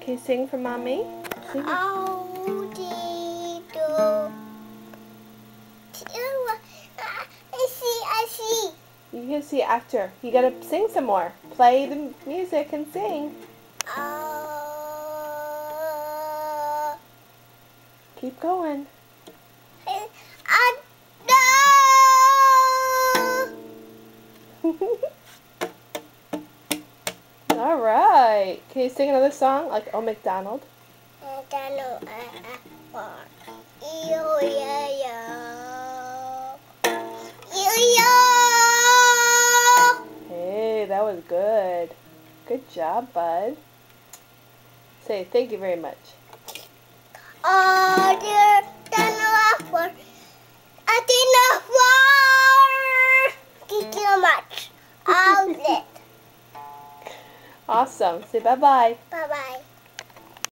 Can you sing for Mommy? Sing it. I see. You can see after. You gotta sing some more. Play the music and sing. Keep going. All right. Can you sing another song like Oh McDonald? Hey, that was good. Good job, bud. Say thank you very much. Thank you so much. Awesome. Say bye-bye. Bye-bye.